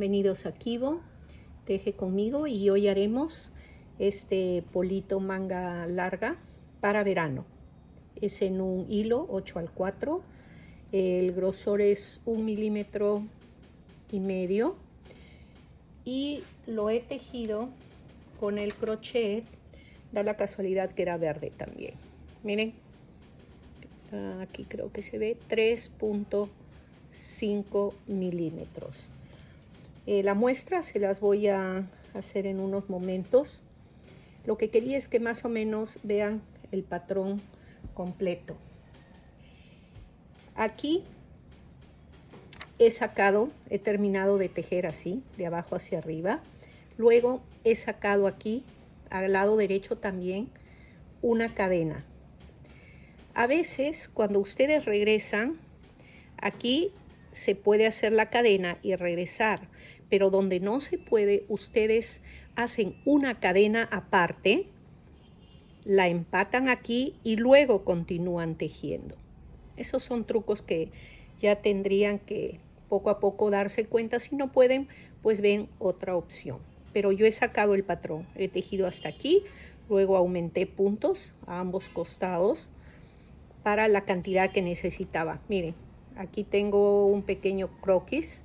Bienvenidos a Kibo, teje conmigo, y hoy haremos este polito manga larga para verano. Es en un hilo 8×4, el grosor es 1,5 milímetros y lo he tejido con el crochet, da la casualidad que era verde también. Miren, aquí creo que se ve 3,5 milímetros. La muestra se las voy a hacer en unos momentos. Lo que quería es que más o menos vean el patrón completo. Aquí he terminado de tejer así, de abajo hacia arriba. Luego he sacado aquí, al lado derecho también, una cadena. A veces, cuando ustedes regresan, aquí se puede hacer la cadena y regresar, pero donde no se puede, ustedes hacen una cadena aparte, la empatan aquí y luego continúan tejiendo. Esos son trucos que ya tendrían que poco a poco darse cuenta. Si no pueden, pues ven otra opción. Pero yo he sacado el patrón, he tejido hasta aquí, luego aumenté puntos a ambos costados para la cantidad que necesitaba. Miren, aquí tengo un pequeño croquis,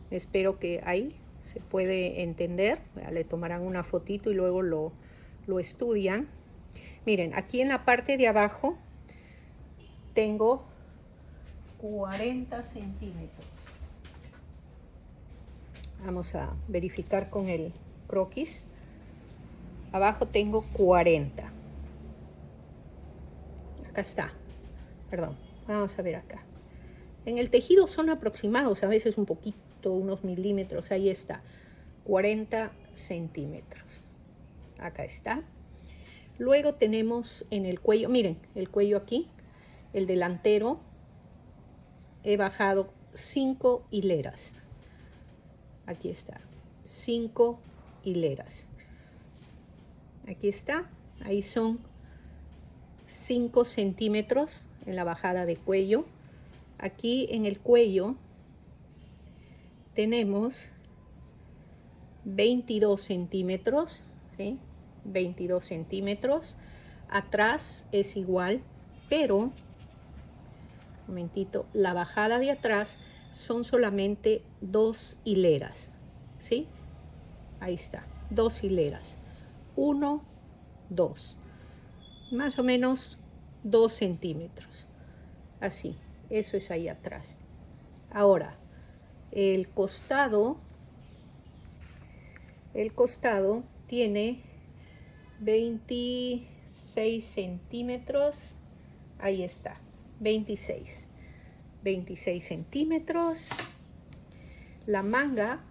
espero que ahí se puede entender. Le tomarán una fotito y luego lo estudian. Miren, aquí en la parte de abajo tengo 40 centímetros. Vamos a verificar con el croquis. Abajo tengo 40. Acá está. Perdón, vamos a ver acá. En el tejido son aproximados, a veces un poquito, unos milímetros. Ahí está, 40 centímetros. Acá está. Luego tenemos en el cuello, miren, el cuello aquí, el delantero, he bajado 5 hileras. Aquí está, 5 hileras. Aquí está, ahí son 5 centímetros en la bajada de cuello. Aquí en el cuello tenemos 22 centímetros, ¿sí? 22 centímetros. Atrás es igual, pero, un momentito, la bajada de atrás son solamente 2 hileras, ¿sí? Ahí está, 2 hileras. 1, 2. Más o menos 2 centímetros. Así, eso es ahí atrás. Ahora, el costado tiene 26 centímetros. Ahí está, 26 centímetros. La manga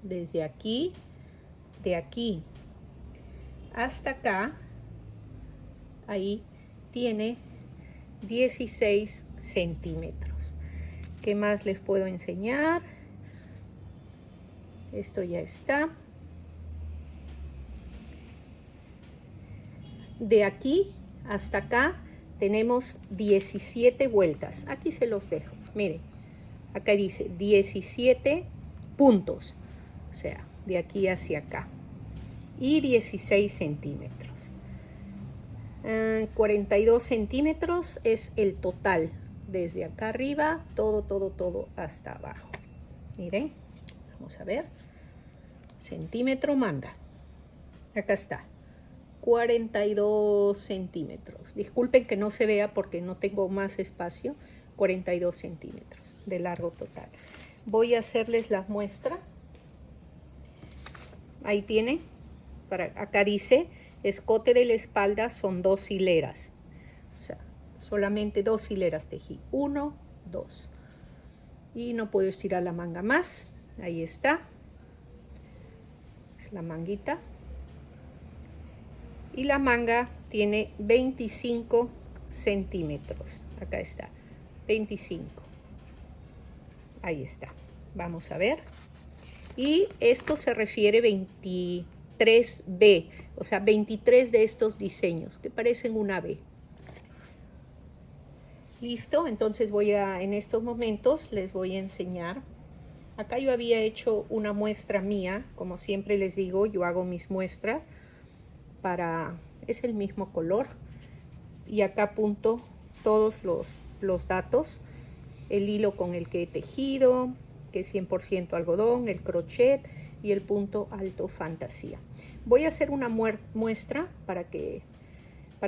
desde aquí, de aquí hasta acá, ahí tiene 16 centímetros. ¿Qué más les puedo enseñar? Esto ya está. De aquí hasta acá tenemos 17 vueltas. Aquí se los dejo. Miren, acá dice 17 puntos. O sea, de aquí hacia acá. Y 16 centímetros. 42 centímetros es el total. Desde acá arriba, todo hasta abajo. Miren, vamos a ver. Centímetro manga. Acá está. 42 centímetros. Disculpen que no se vea porque no tengo más espacio. 42 centímetros de largo total. Voy a hacerles la muestra. Ahí tienen. Acá dice, escote de la espalda son 2 hileras. O sea, solamente 2 hileras tejí. 1, 2. Y no puedo estirar la manga más. Ahí está. Es la manguita. Y la manga tiene 25 centímetros. Acá está, 25. Ahí está. Vamos a ver. Y esto se refiere 23B, o sea, 23 de estos diseños que parecen una B. Listo, entonces en estos momentos les voy a enseñar Acá yo había hecho una muestra mía, como siempre les digo, yo hago mis muestras es el mismo color. Y acá apunto todos los datos, el hilo con el que he tejido, que es 100% algodón, el crochet y el punto alto fantasía. Voy a hacer una muestra para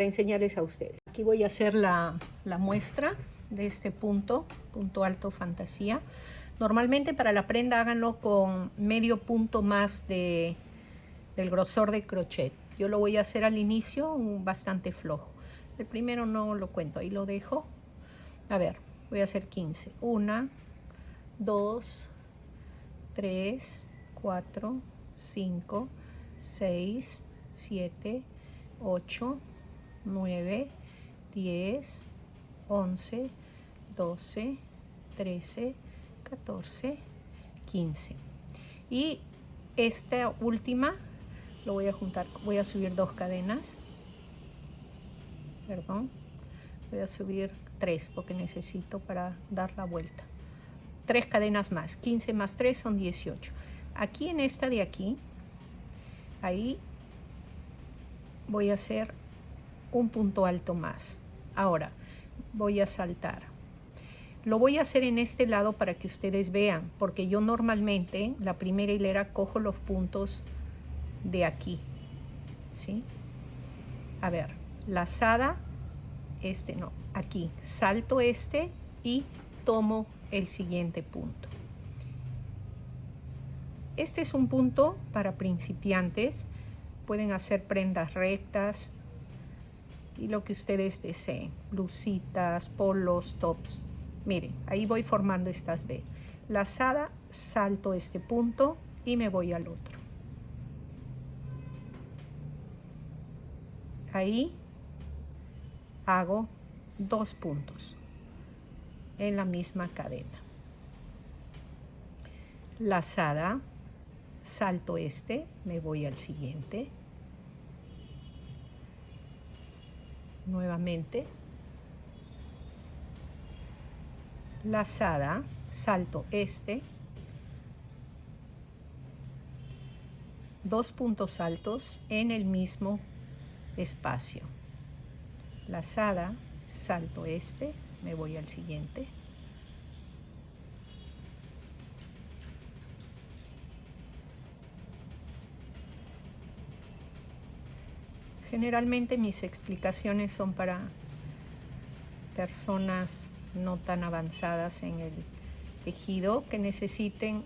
enseñarles a ustedes. Aquí voy a hacer la muestra de este punto alto fantasía. Normalmente para la prenda háganlo con medio punto más del grosor de crochet. Yo lo voy a hacer al inicio bastante flojo. El primero no lo cuento, ahí lo dejo. A ver, voy a hacer 15. 1, 2, 3, 4, 5, 6, 7, 8, 9, 10, 11, 12, 13, 14, 15. Y esta última lo voy a juntar, voy a subir 2 cadenas. Perdón, voy a subir 3 porque necesito para dar la vuelta. 3 cadenas más, 15 más 3 son 18. Aquí en esta de aquí, ahí voy a hacer un punto alto más. Ahora voy a saltar. Lo voy a hacer en este lado para que ustedes vean, porque yo normalmente la primera hilera cojo los puntos de aquí, ¿sí? A ver, lazada, no, aquí, salto y tomo el siguiente punto. Este es un punto para principiantes, pueden hacer prendas rectas y lo que ustedes deseen, blusitas, polos, tops. Miren, ahí voy formando estas V. Lazada, salto este punto y me voy al otro. Ahí hago 2 puntos en la misma cadena. Lazada, salto me voy al siguiente. Nuevamente. Lazada, salto 2 puntos altos en el mismo espacio. Lazada, salto me voy al siguiente. Generalmente mis explicaciones son para personas no tan avanzadas en el tejido que necesiten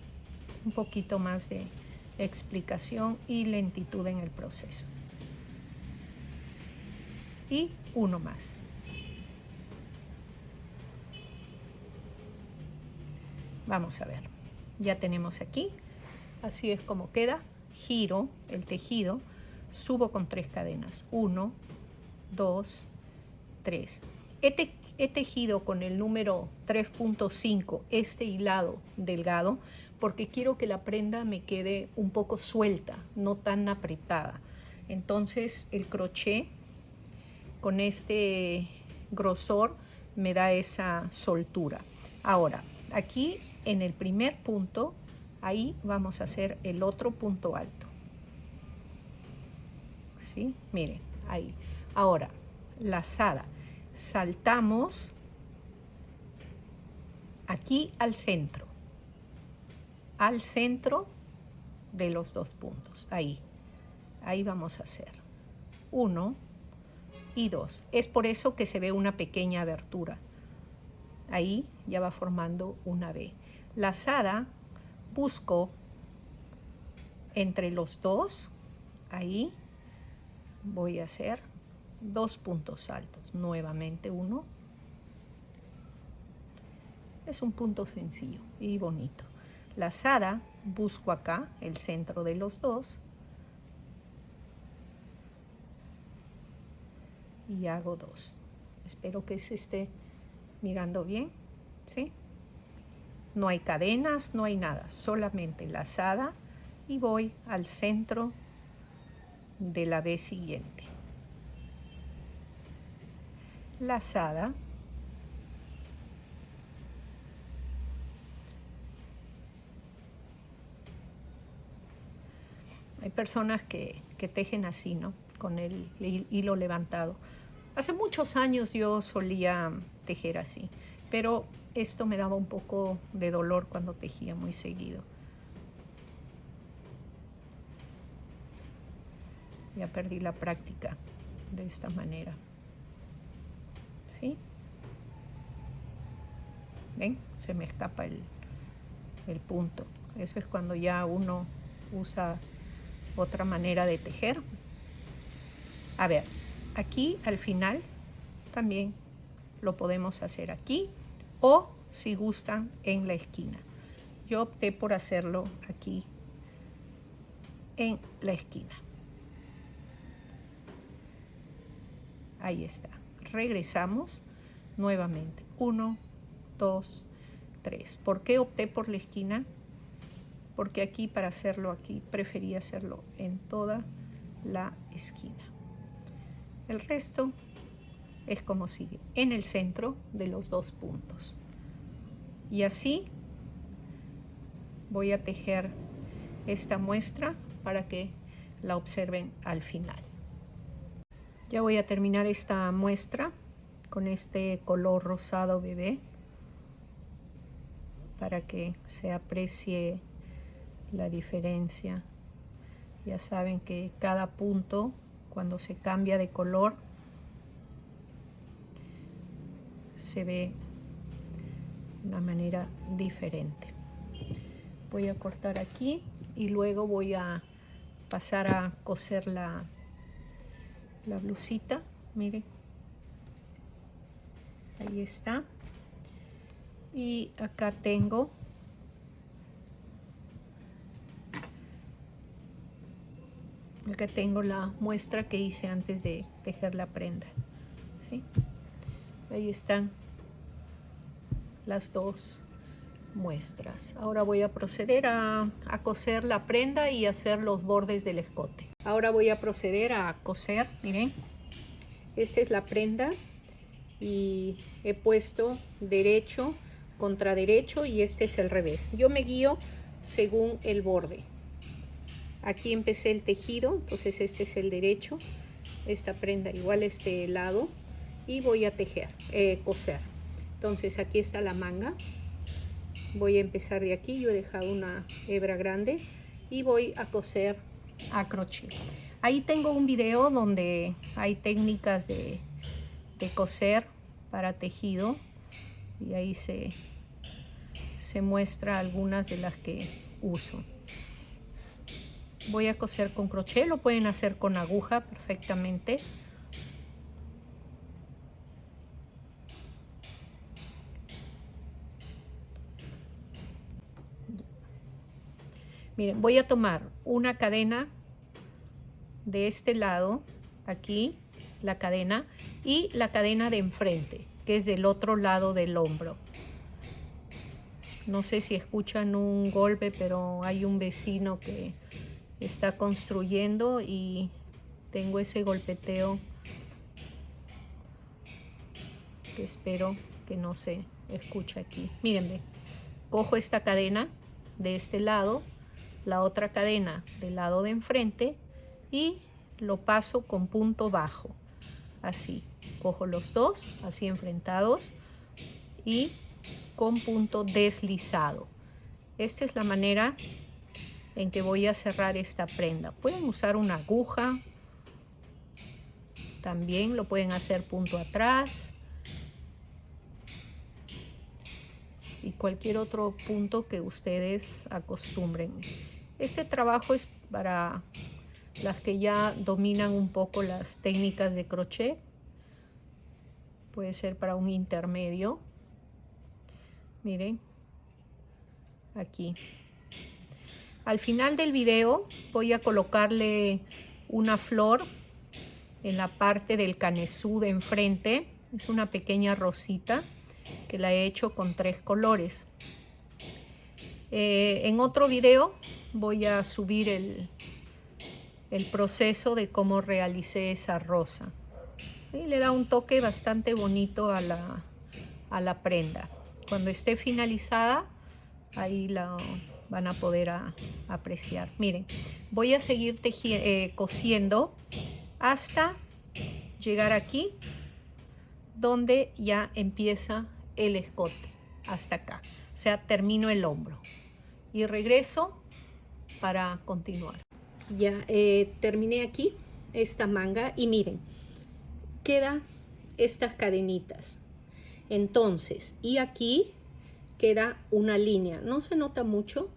un poquito más de explicación y lentitud en el proceso. Y uno más. Vamos a ver. Ya tenemos aquí. Así es como queda. Giro el tejido. Subo con 3 cadenas. 1, 2, 3. He tejido con el número 3.5 este hilado delgado porque quiero que la prenda me quede un poco suelta, no tan apretada. Entonces el crochet con este grosor me da esa soltura. Ahora, aquí en el primer punto, ahí vamos a hacer el otro punto alto. ¿Sí? Miren, ahí. Ahora, lazada. Saltamos aquí al centro de los 2 puntos. Ahí vamos a hacer 1 y 2. Es por eso que se ve una pequeña abertura. Ahí ya va formando una V. Lazada, busco entre los 2, ahí voy a hacer 2 puntos altos. Nuevamente 1. Es un punto sencillo y bonito. Lazada, busco acá el centro de los 2 y hago 2. Espero que se esté mirando bien, ¿sí? No hay cadenas, no hay nada, solamente lazada y voy al centro de la V siguiente. Lazada, Hay personas que tejen así, ¿no? Con el hilo levantado. Hace muchos años yo solía tejer así, pero esto me daba un poco de dolor cuando tejía muy seguido. Ya perdí la práctica de esta manera. ¿Sí? ¿Ven? Se me escapa el punto. Eso es cuando ya uno usa otra manera de tejer. A ver, aquí al final también lo podemos hacer aquí o si gustan en la esquina. Yo opté por hacerlo aquí en la esquina. Ahí está. Regresamos nuevamente. 1, 2, 3. ¿Por qué opté por la esquina? Porque aquí, para hacerlo aquí, preferí hacerlo en toda la esquina. El resto es como sigue, en el centro de los 2 puntos. Y así voy a tejer esta muestra para que la observen al final. Ya voy a terminar esta muestra con este color rosado bebé para que se aprecie la diferencia. Ya saben que cada punto, cuando se cambia de color, se ve de una manera diferente. Voy a cortar aquí y luego voy a pasar a coser la blusita. Miren, ahí está. Y acá tengo la muestra que hice antes de tejer la prenda, ¿sí? Ahí están las 2 muestras. Ahora voy a proceder a coser la prenda y hacer los bordes del escote. Ahora voy a proceder a coser. Miren, esta es la prenda y he puesto derecho contra derecho y este es el revés. Yo me guío según el borde. Aquí empecé el tejido, entonces este es el derecho, esta prenda igual este lado, y voy a tejer, coser. Entonces aquí está la manga. Voy a empezar de aquí. Yo he dejado una hebra grande y voy a coser a crochet. Ahí tengo un video donde hay técnicas de coser para tejido y ahí se muestra algunas de las que uso. Voy a coser con crochet, lo pueden hacer con aguja perfectamente. Miren, voy a tomar una cadena de este lado, aquí, la cadena, y la cadena de enfrente, que es del otro lado del hombro. No sé si escuchan un golpe, pero hay un vecino que está construyendo y tengo ese golpeteo que espero que no se escuche aquí. Mírenme, cojo esta cadena de este lado, la otra cadena del lado de enfrente y lo paso con punto bajo. Así, cojo los dos, así enfrentados y con punto deslizado. Esta es la manera en que voy a cerrar esta prenda. Pueden usar una aguja, también lo pueden hacer punto atrás y cualquier otro punto que ustedes acostumbren. Este trabajo es para las que ya dominan un poco las técnicas de crochet. Puede ser para un intermedio. Miren, aquí. Al final del video voy a colocarle una flor en la parte del canesú de enfrente. Es una pequeña rosita que la he hecho con 3 colores. En otro video voy a subir el proceso de cómo realicé esa rosa. Y le da un toque bastante bonito a la prenda. Cuando esté finalizada, ahí van a poder apreciar. Miren, voy a seguir cosiendo hasta llegar aquí, donde ya empieza el escote, hasta acá. O sea, termino el hombro y regreso para continuar. Ya terminé aquí esta manga y miren, queda estas cadenitas. Entonces, y aquí queda una línea. No se nota mucho,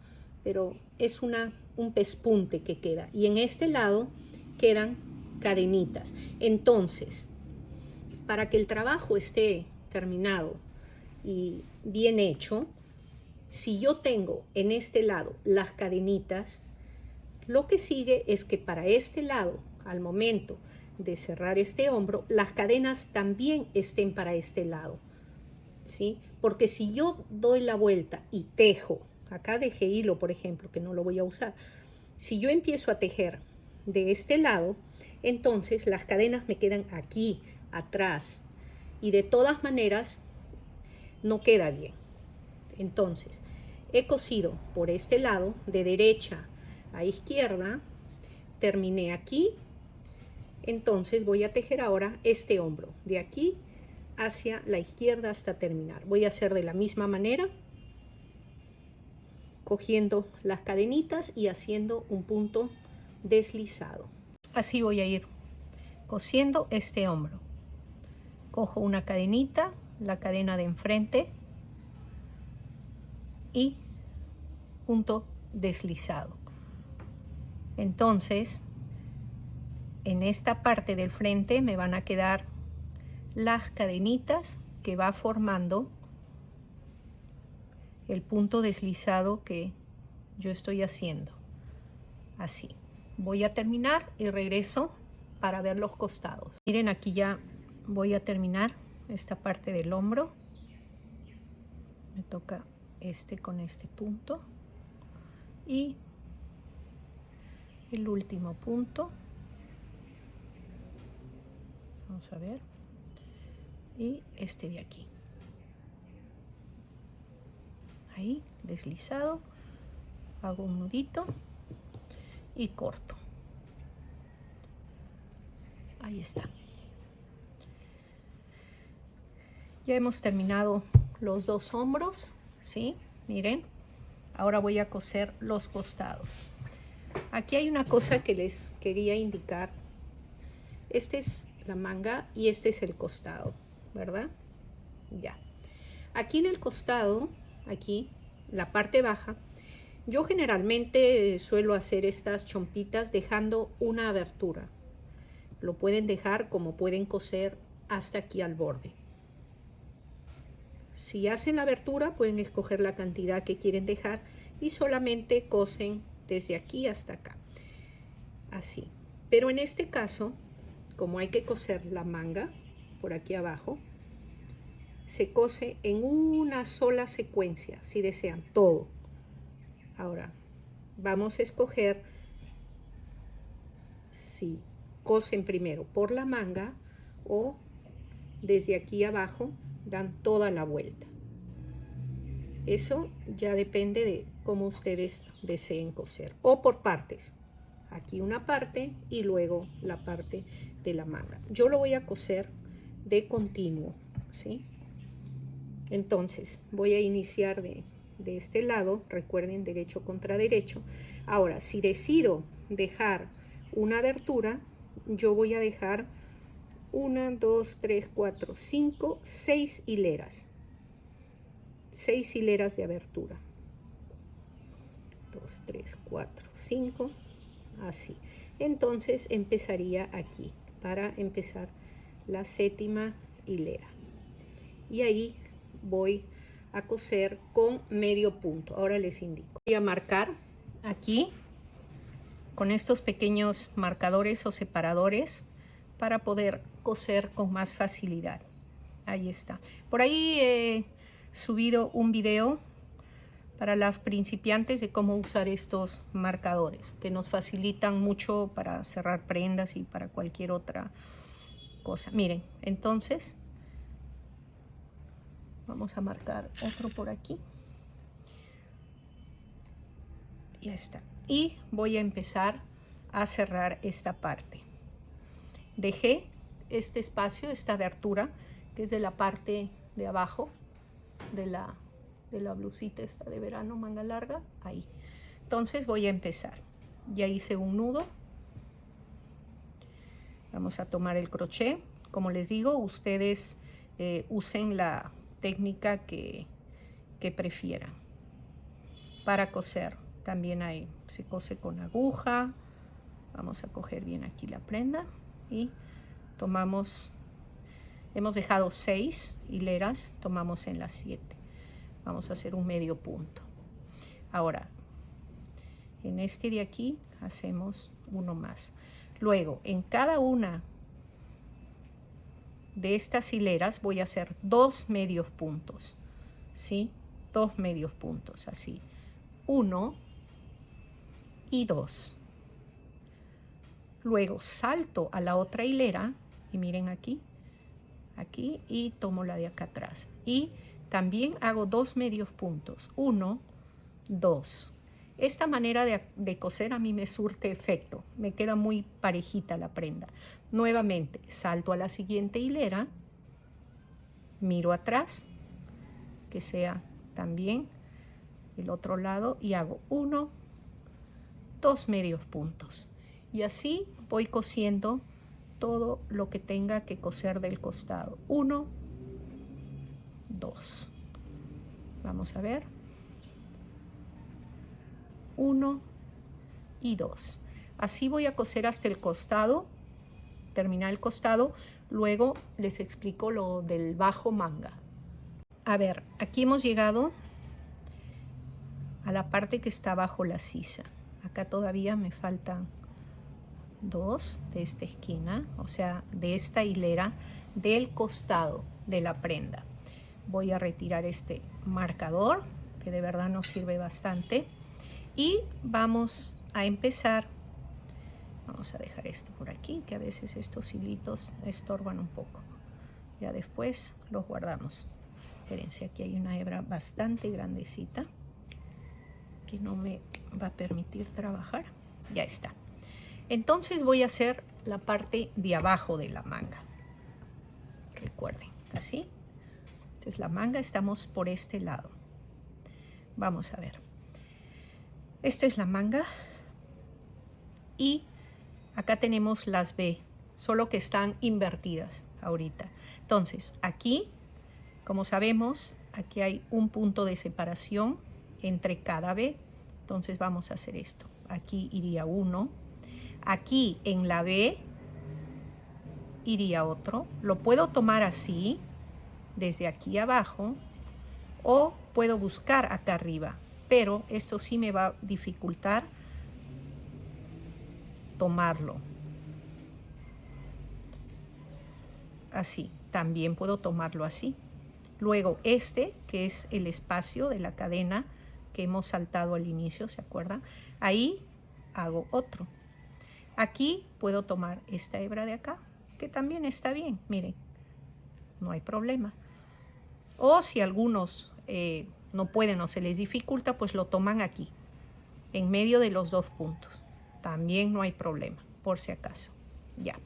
pero es un pespunte que queda. Y en este lado quedan cadenitas. Entonces, para que el trabajo esté terminado y bien hecho, si yo tengo en este lado las cadenitas, lo que sigue es que para este lado, al momento de cerrar este hombro, las cadenas también estén para este lado, ¿sí? Porque si yo doy la vuelta y tejo, acá dejé hilo, por ejemplo, que no lo voy a usar, si yo empiezo a tejer de este lado, entonces las cadenas me quedan aquí, atrás, y de todas maneras no queda bien. Entonces, he cosido por este lado, de derecha a izquierda, terminé aquí, entonces voy a tejer ahora este hombro, de aquí hacia la izquierda hasta terminar. Voy a hacer de la misma manera, cogiendo las cadenitas y haciendo un punto deslizado. Así voy a ir cosiendo este hombro. Cojo una cadenita, la cadena de enfrente y punto deslizado. Entonces, en esta parte del frente me van a quedar las cadenitas que va formando el punto deslizado que yo estoy haciendo. Así. Voy a terminar y regreso para ver los costados. Miren, aquí ya voy a terminar esta parte del hombro. Me toca con este punto y el último punto. Vamos a ver. Y este de aquí. Ahí, deslizado. Hago un nudito y corto. Ahí está. Ya hemos terminado los dos hombros, ¿sí? Miren. Ahora voy a coser los costados. Aquí hay una cosa que les quería indicar. Esta es la manga y este es el costado, ¿verdad? Ya. Aquí en el costado, aquí, la parte baja, yo generalmente suelo hacer estas chompitas dejando una abertura. Lo pueden dejar como pueden coser hasta aquí al borde. Si hacen la abertura, pueden escoger la cantidad que quieren dejar y solamente cosen desde aquí hasta acá. Así. Pero en este caso, como hay que coser la manga por aquí abajo, se cose en una sola secuencia, si desean, todo. Ahora, vamos a escoger si cosen primero por la manga o desde aquí abajo dan toda la vuelta. Eso ya depende de cómo ustedes deseen coser. O por partes. Aquí una parte y luego la parte de la manga. Yo lo voy a coser de continuo, ¿sí? Entonces voy a iniciar de este lado. Recuerden, derecho contra derecho. Ahora, si decido dejar una abertura, yo voy a dejar 1, 2, 3, 4, 5, 6 hileras. 6 hileras de abertura. 2, 3, 4, 5. Así. Entonces empezaría aquí para empezar la séptima hilera. Y ahí voy a coser con medio punto. Ahora les indico. Voy a marcar aquí con estos pequeños marcadores o separadores para poder coser con más facilidad. Ahí está. Por ahí he subido un video para las principiantes de cómo usar estos marcadores, que nos facilitan mucho para cerrar prendas y para cualquier otra cosa. Miren, entonces vamos a marcar otro por aquí. Ya está. Y voy a empezar a cerrar esta parte. Dejé este espacio, esta abertura, que es de la parte de abajo de la blusita esta de verano, manga larga, ahí. Entonces voy a empezar. Ya hice un nudo. Vamos a tomar el crochet. Como les digo, ustedes usen la técnica que prefieran para coser. También se cose con aguja. Vamos a coger bien aquí la prenda y tomamos, hemos dejado 6 hileras, tomamos en las 7. Vamos a hacer un medio punto. Ahora, en este de aquí hacemos uno más. Luego, en cada una de estas hileras voy a hacer 2 medios puntos, ¿sí? 2 medios puntos, así. 1 y 2. Luego salto a la otra hilera y miren aquí, y tomo la de acá atrás. Y también hago 2 medios puntos, 1, 2. Esta manera de coser a mí me surte efecto, me queda muy parejita la prenda. Nuevamente salto a la siguiente hilera, miro atrás, que sea también el otro lado, y hago 1, 2 medios puntos. Y así voy cosiendo todo lo que tenga que coser del costado. 1, 2. Vamos a ver. 1 y 2. Así voy a coser hasta el costado, terminar el costado. Luego les explico lo del bajo manga. A ver, aquí hemos llegado a la parte que está bajo la sisa. Acá todavía me faltan 2 de esta esquina, o sea, de esta hilera del costado de la prenda. Voy a retirar este marcador, que de verdad nos sirve bastante. Y vamos a empezar. Vamos a dejar esto por aquí, que a veces estos hilitos estorban un poco. Ya después los guardamos. Espérense, aquí hay una hebra bastante grandecita que no me va a permitir trabajar. Ya está. Entonces voy a hacer la parte de abajo de la manga. Recuerden, así. Entonces la manga, estamos por este lado. Vamos a ver. Esta es la manga. Y acá tenemos las B, solo que están invertidas ahorita. Entonces, aquí, como sabemos, aquí hay un punto de separación entre cada B. Entonces vamos a hacer esto. Aquí iría uno. Aquí en la B iría otro. Lo puedo tomar así, desde aquí abajo, o puedo buscar acá arriba. Pero esto sí me va a dificultar tomarlo. Así, también puedo tomarlo así. Luego este, que es el espacio de la cadena que hemos saltado al inicio, ¿se acuerdan? Ahí hago otro. Aquí puedo tomar esta hebra de acá, que también está bien, miren, no hay problema. O si algunos no pueden o se les dificulta, pues lo toman aquí, en medio de los 2 puntos. También no hay problema, por si acaso. Ya,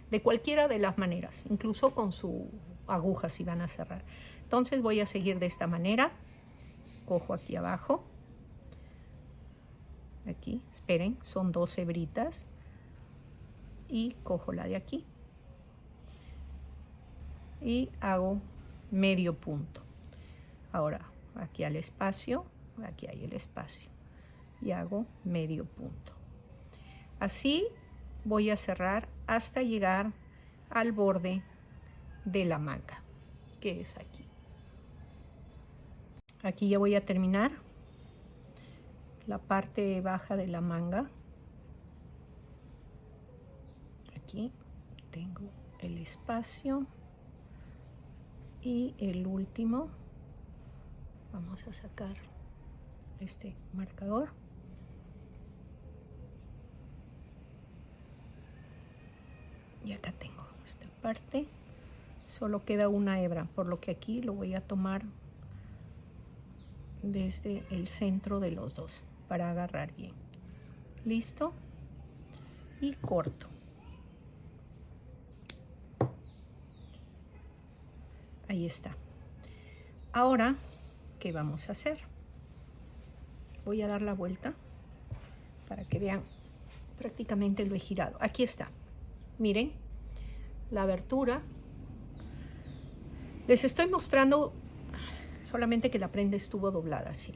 de cualquiera de las maneras, incluso con su aguja si van a cerrar. Entonces voy a seguir de esta manera. Cojo aquí abajo. Aquí, esperen, son 2 hebritas. Y cojo la de aquí. Y hago medio punto. Ahora, aquí al espacio, aquí hay el espacio. Y hago medio punto. Así voy a cerrar hasta llegar al borde de la manga, que es aquí. Aquí ya voy a terminar la parte baja de la manga. Aquí tengo el espacio y el último. Vamos a sacar este marcador. Y acá tengo esta parte. Solo queda una hebra, por lo que aquí lo voy a tomar desde el centro de los dos. para agarrar bien. Listo. Y corto. Ahí está. Ahora, ¿qué vamos a hacer? Voy a dar la vuelta para que vean. Prácticamente lo he girado. Aquí está. Miren la abertura. Les estoy mostrando solamente que la prenda estuvo doblada así.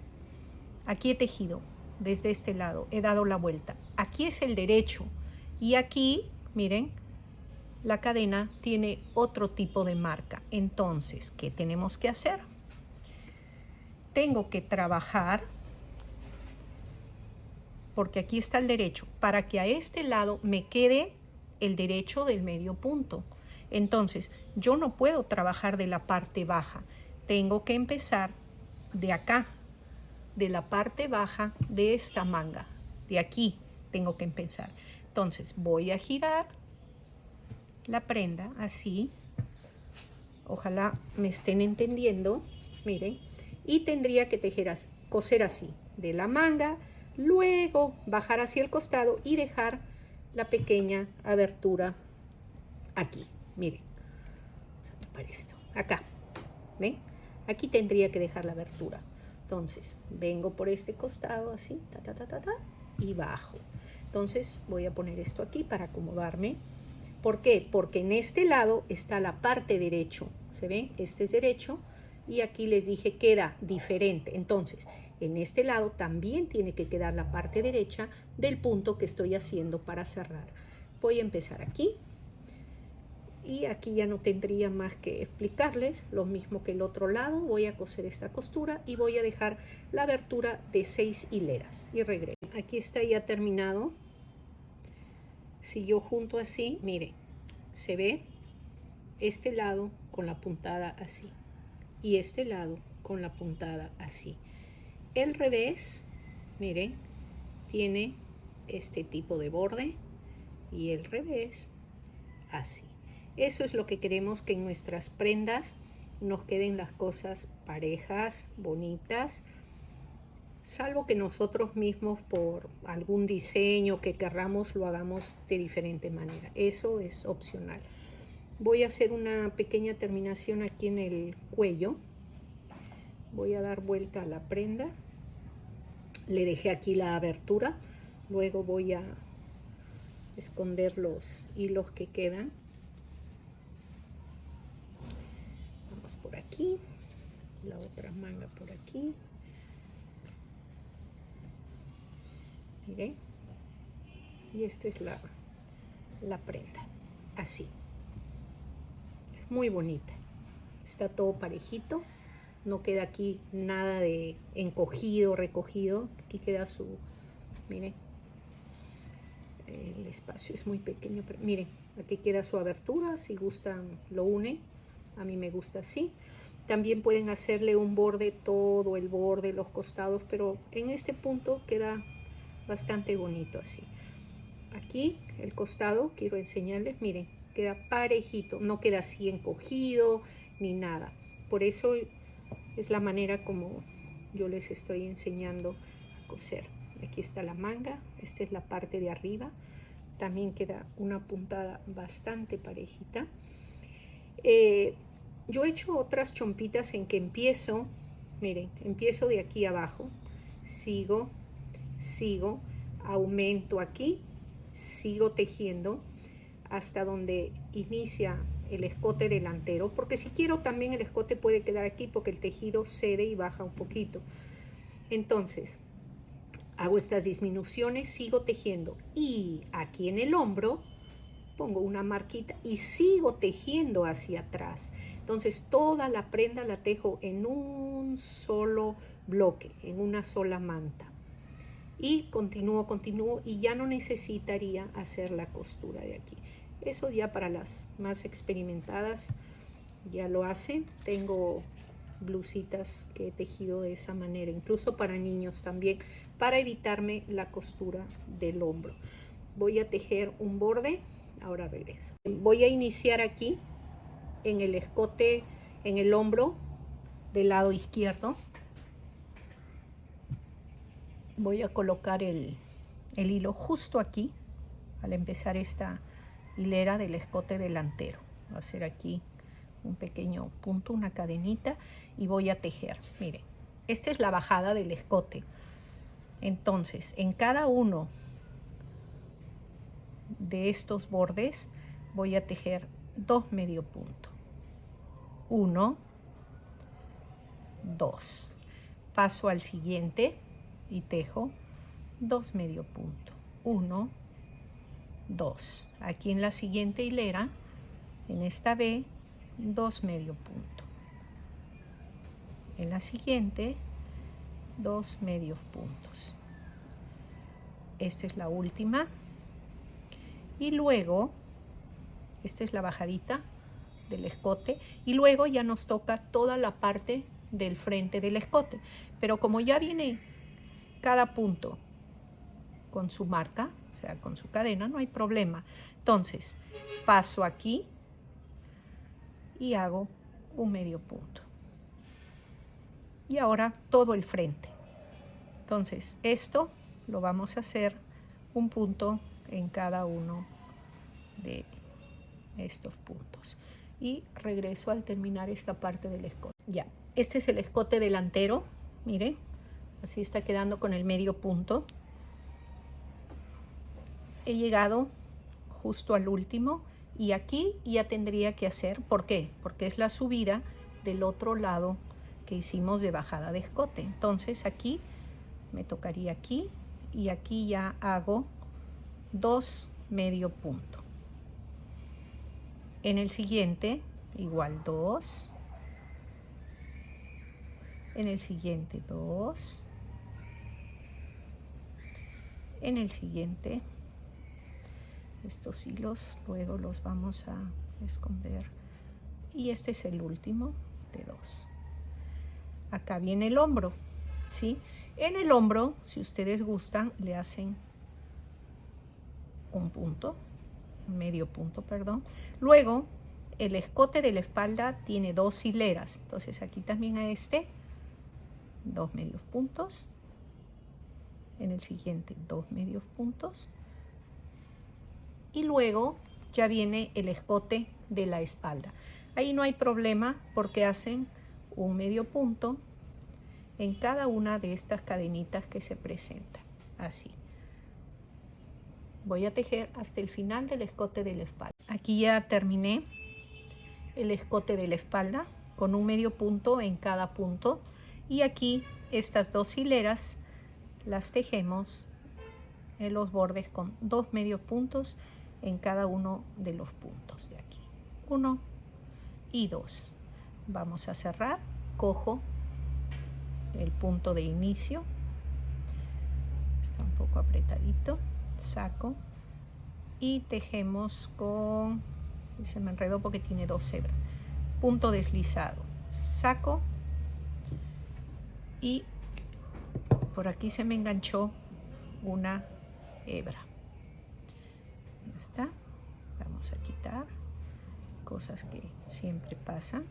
Aquí he tejido desde este lado. He dado la vuelta. Aquí es el derecho. Y aquí, miren, la cadena tiene otro tipo de marca. Entonces, ¿qué tenemos que hacer? Tengo que trabajar, porque aquí está el derecho, para que a este lado me quede el derecho del medio punto. Entonces, yo no puedo trabajar de la parte baja. Tengo que empezar de acá, de la parte baja de esta manga. De aquí tengo que empezar. Entonces, voy a girar la prenda así. Ojalá me estén entendiendo. Miren. Y tendría que coser así, de la manga, luego bajar hacia el costado y dejar la pequeña abertura aquí. Miren, vamos a tapar esto, acá, ¿ven? Aquí tendría que dejar la abertura. Entonces, vengo por este costado así, y bajo. Entonces, voy a poner esto aquí para acomodarme. ¿Por qué? Porque en este lado está la parte derecho, ¿se ven? Este es derecho. Y aquí les dije queda diferente. Entonces, en este lado también tiene que quedar la parte derecha del punto que estoy haciendo para cerrar. Voy a empezar aquí. Y aquí ya no tendría más que explicarles. Lo mismo que el otro lado. Voy a coser esta costura y voy a dejar la abertura de 6 hileras. Y regreso. Aquí está ya terminado. Si yo junto así, miren, se ve este lado con la puntada así. Y este lado con la puntada así. El revés, miren, tiene este tipo de borde y el revés así. Eso es lo que queremos, que en nuestras prendas nos queden las cosas parejas, bonitas, salvo que nosotros mismos por algún diseño que querramos lo hagamos de diferente manera. Eso es opcional. Voy a hacer una pequeña terminación aquí en el cuello. Voy a dar vuelta a la prenda. Le dejé aquí la abertura. Luego voy a esconder los hilos que quedan. Vamos por aquí. La otra manga por aquí. Miren. Y esta es la prenda. Así. Es muy bonita. Está todo parejito. No queda aquí nada de encogido, recogido. Aquí queda su, miren, el espacio es muy pequeño, pero miren, aquí queda su abertura. Si gustan, lo unen. A mí me gusta así. También pueden hacerle un borde, todo el borde, los costados, pero en este punto queda bastante bonito así. Aquí el costado, quiero enseñarles, miren, queda parejito. No queda así encogido ni nada. Por eso es la manera como yo les estoy enseñando a coser. Aquí está la manga, esta es la parte de arriba. También queda una puntada bastante parejita. Yo he hecho otras chompitas en que empiezo, miren, empiezo de aquí abajo, sigo, aumento aquí, sigo tejiendo hasta donde inicia el escote delantero, porque si quiero también el escote puede quedar aquí porque el tejido cede y baja un poquito. Entonces hago estas disminuciones, sigo tejiendo y aquí en el hombro pongo una marquita y sigo tejiendo hacia atrás. Entonces toda la prenda la tejo en un solo bloque, en una sola manta. Y continúo y ya no necesitaría hacer la costura de aquí. Eso ya para las más experimentadas ya lo hacen. Tengo blusitas que he tejido de esa manera, incluso para niños también, para evitarme la costura del hombro. Voy a tejer un borde, ahora regreso. Voy a iniciar aquí en el escote, en el hombro del lado izquierdo. voy a colocar el hilo justo aquí al empezar esta hilera del escote delantero. Voy a hacer aquí un pequeño punto, una cadenita, y voy a tejer. Miren, esta es la bajada del escote. Entonces, en cada uno de estos bordes voy a tejer 2 medio punto. 1, 2. Paso al siguiente y tejo 2 medio punto. 1, 2. Aquí en la siguiente hilera, en esta B, 2 medio punto. En la siguiente, 2 medios puntos. Esta es la última. Y luego, esta es la bajadita del escote. Y luego ya nos toca toda la parte del frente del escote. Pero como ya viene cada punto con su marca, o sea, con su cadena, no hay problema. Entonces, paso aquí y hago un medio punto. Y ahora todo el frente. Entonces, esto lo vamos a hacer un punto en cada uno de estos puntos. Y regreso al terminar esta parte del escote. Ya, este es el escote delantero. Miren, así está quedando con el medio punto. He llegado justo al último y aquí ya tendría que hacer, ¿por qué? Porque es la subida del otro lado que hicimos de bajada de escote. Entonces aquí me tocaría aquí y aquí ya hago 2 medio punto. En el siguiente igual 2, en el siguiente 2, en el siguiente estos hilos luego los vamos a esconder y este es el último de 2. Acá viene el hombro, ¿sí? En el hombro, si ustedes gustan, le hacen un punto, medio punto, perdón. Luego, el escote de la espalda tiene 2 hileras, entonces aquí también a este, 2 medios puntos. En el siguiente, 2 medios puntos. Y luego ya viene el escote de la espalda. Ahí no hay problema porque hacen un medio punto en cada una de estas cadenitas que se presentan, así. Voy a tejer hasta el final del escote de la espalda. Aquí ya terminé el escote de la espalda con un medio punto en cada punto y aquí estas 2 hileras las tejemos en los bordes con 2 medios puntos en cada uno de los puntos de aquí. 1 y 2. Vamos a cerrar, cojo el punto de inicio, está un poco apretadito, saco y tejemos con, se me enredó porque tiene 2 hebras, punto deslizado, saco y por aquí se me enganchó una hebra. Ya está, vamos a quitar cosas que siempre pasan.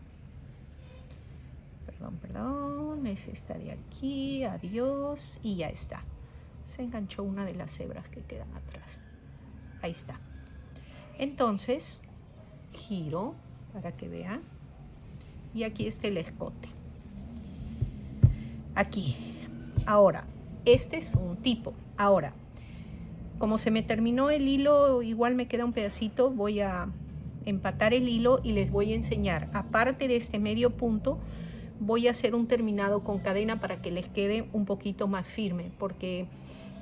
Perdón, es esta de aquí, adiós, y ya está. Se enganchó una de las hebras que quedan atrás. Ahí está. Entonces, giro para que vean. Y aquí está el escote. Aquí. Ahora, este es un tipo. Ahora, como se me terminó el hilo, igual me queda un pedacito, voy a empatar el hilo y les voy a enseñar, aparte de este medio punto, voy a hacer un terminado con cadena para que les quede un poquito más firme, porque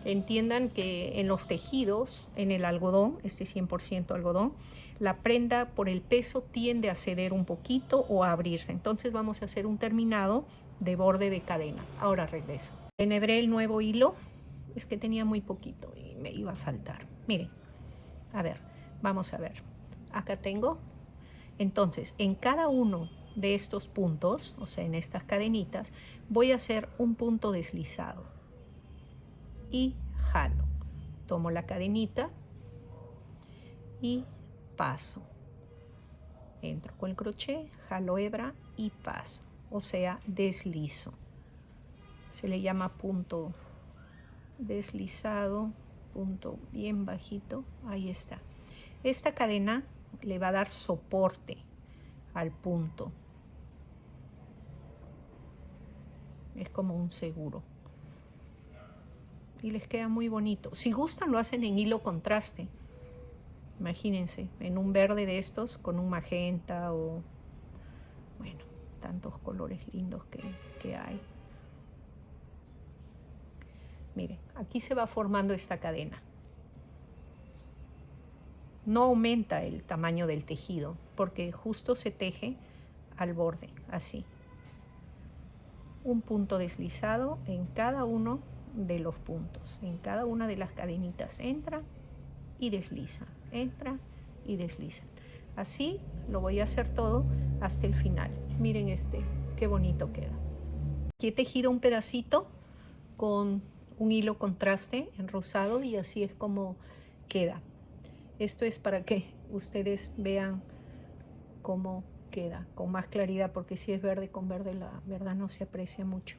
entiendan que en los tejidos, en el algodón, este 100% algodón, la prenda por el peso tiende a ceder un poquito o a abrirse. Entonces vamos a hacer un terminado de borde de cadena. Ahora regreso. Enhebré el nuevo hilo, es que tenía muy poquito y me iba a faltar. Miren, a ver, vamos a ver. Acá tengo. Entonces, en cada uno de estos puntos, o sea, en estas cadenitas, voy a hacer un punto deslizado y jalo. Tomo la cadenita y paso. Entro con el crochet, jalo hebra y paso, o sea, deslizo. Se le llama punto deslizado, punto bien bajito, ahí está. Esta cadena le va a dar soporte al punto. Es como un seguro. Y les queda muy bonito. Si gustan lo hacen en hilo contraste. Imagínense, en un verde de estos con un magenta o... bueno, tantos colores lindos que hay. Miren, aquí se va formando esta cadena. No aumenta el tamaño del tejido porque justo se teje al borde, así. Un punto deslizado en cada uno de los puntos. En cada una de las cadenitas entra y desliza, entra y desliza. Así lo voy a hacer todo hasta el final. Miren qué bonito queda. Aquí he tejido un pedacito con un hilo contraste en rosado y así es como queda. Esto es para que ustedes vean cómo queda con más claridad, porque si es verde con verde la verdad no se aprecia mucho.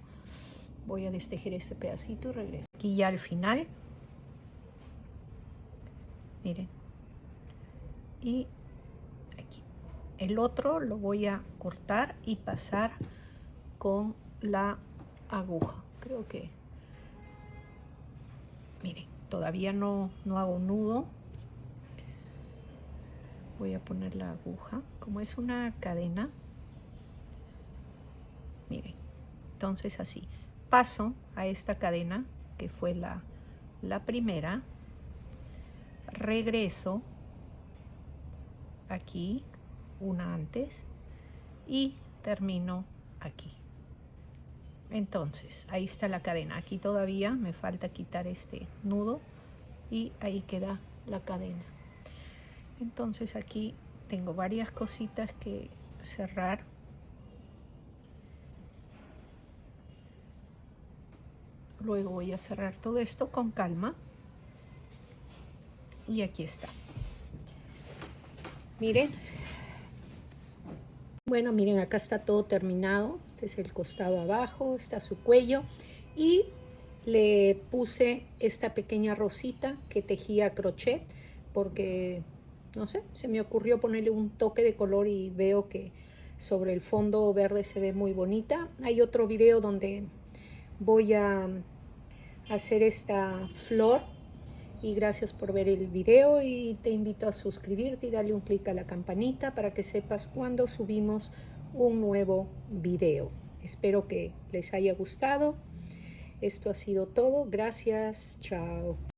Voy a destejer este pedacito y regreso. Aquí ya al final, miren, y aquí el otro lo voy a cortar y pasar con la aguja. Creo que, miren, todavía no hago nudo. Voy a poner la aguja, como es una cadena, miren, entonces así paso a esta cadena que fue la primera, regreso aquí una antes y termino aquí. Entonces ahí está la cadena. Aquí todavía me falta quitar este nudo y ahí queda la cadena. Entonces aquí tengo varias cositas que cerrar. Luego voy a cerrar todo esto con calma. Y aquí está. Miren. Bueno, miren, acá está todo terminado. Este es el costado abajo, está su cuello. Y le puse esta pequeña rosita que tejía a crochet porque, no sé, se me ocurrió ponerle un toque de color y veo que sobre el fondo verde se ve muy bonita. Hay otro video donde voy a hacer esta flor. Y gracias por ver el video y te invito a suscribirte y darle un clic a la campanita para que sepas cuando subimos un nuevo video. Espero que les haya gustado. Esto ha sido todo. Gracias. Chao.